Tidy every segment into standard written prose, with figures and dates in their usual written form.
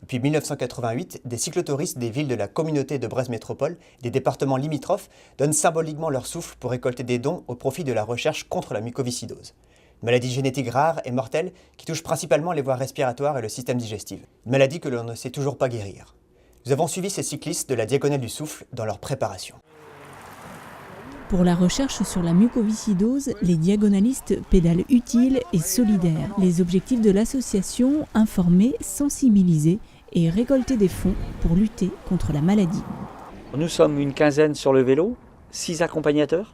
Depuis 1988, des cyclotouristes des villes de la communauté de Brest Métropole, des départements limitrophes, donnent symboliquement leur souffle pour récolter des dons au profit de la recherche contre la mucoviscidose. Une maladie génétique rare et mortelle qui touche principalement les voies respiratoires et le système digestif. Une maladie que l'on ne sait toujours pas guérir. Nous avons suivi ces cyclistes de la Diagonale du Souffle dans leur préparation. Pour la recherche sur la mucoviscidose, les diagonalistes pédalent utiles et solidaires. Les objectifs de l'association, informer, sensibiliser et récolter des fonds pour lutter contre la maladie. Nous sommes une quinzaine sur le vélo, 6 accompagnateurs.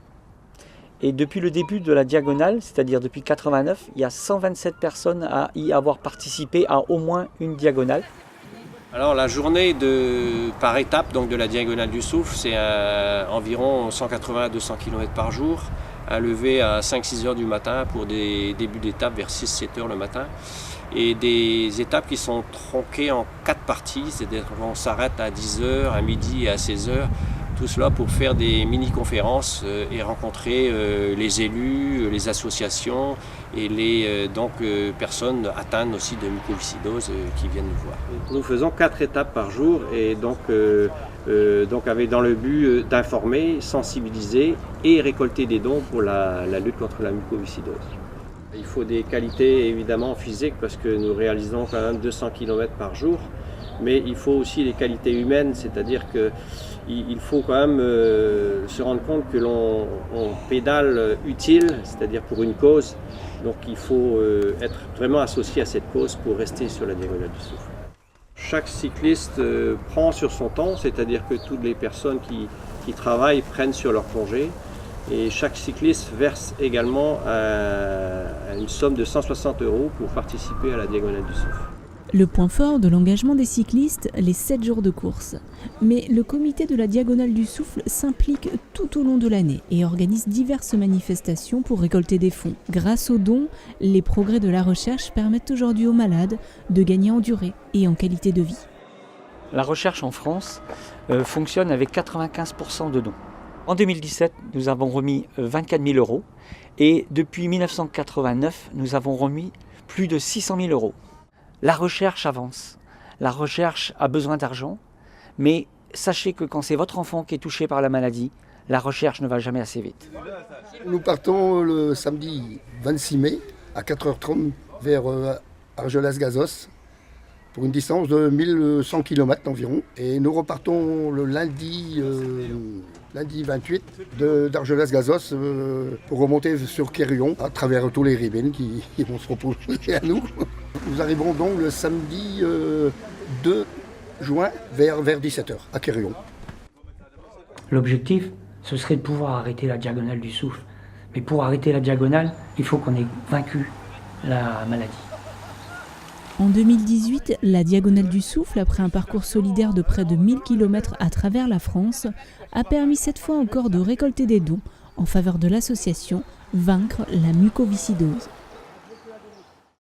Et depuis le début de la diagonale, c'est-à-dire depuis 1989, il y a 127 personnes à y avoir participé à au moins une diagonale. Alors la journée par étape donc de la Diagonale du Souffle, c'est environ 180 à 200 km par jour, à lever à 5-6 heures du matin pour des débuts d'étape vers 6-7 heures le matin. Et des étapes qui sont tronquées en 4 parties, c'est-à-dire qu'on s'arrête à 10 heures, à midi et à 16 heures. Tout cela pour faire des mini-conférences et rencontrer les élus, les associations et les personnes atteintes aussi de mucoviscidose qui viennent nous voir. Nous faisons 4 étapes par jour et donc avec dans le but d'informer, sensibiliser et récolter des dons pour la lutte contre la mucoviscidose. Il faut des qualités évidemment physiques parce que nous réalisons quand même 200 km par jour. Mais il faut aussi les qualités humaines, c'est-à-dire qu'il faut quand même se rendre compte que l'on pédale utile, c'est-à-dire pour une cause. Donc il faut être vraiment associé à cette cause pour rester sur la Diagonale du Souffle. Chaque cycliste prend sur son temps, c'est-à-dire que toutes les personnes qui travaillent prennent sur leur congé. Et chaque cycliste verse également une somme de 160 € pour participer à la Diagonale du Souffle. Le point fort de l'engagement des cyclistes, les 7 jours de course. Mais le comité de la Diagonale du Souffle s'implique tout au long de l'année et organise diverses manifestations pour récolter des fonds. Grâce aux dons, les progrès de la recherche permettent aujourd'hui aux malades de gagner en durée et en qualité de vie. La recherche en France fonctionne avec 95% de dons. En 2017, nous avons remis 24 000 € et depuis 1989, nous avons remis plus de 600 000 €. La recherche avance, la recherche a besoin d'argent, mais sachez que quand c'est votre enfant qui est touché par la maladie, la recherche ne va jamais assez vite. Nous partons le samedi 26 mai à 4h30 vers Argelès-Gazos pour une distance de 1100 km environ. Et nous repartons le lundi 28 d'Argelès-Gazos pour remonter sur Quérillon à travers tous les ribines qui vont se reposer à nous. Nous arriverons donc le samedi 2 juin vers 17h à Quérillon. L'objectif, ce serait de pouvoir arrêter la Diagonale du Souffle. Mais pour arrêter la Diagonale, il faut qu'on ait vaincu la maladie. En 2018, la Diagonale du Souffle, après un parcours solidaire de près de 1000 km à travers la France, a permis cette fois encore de récolter des dons en faveur de l'association Vaincre la mucoviscidose.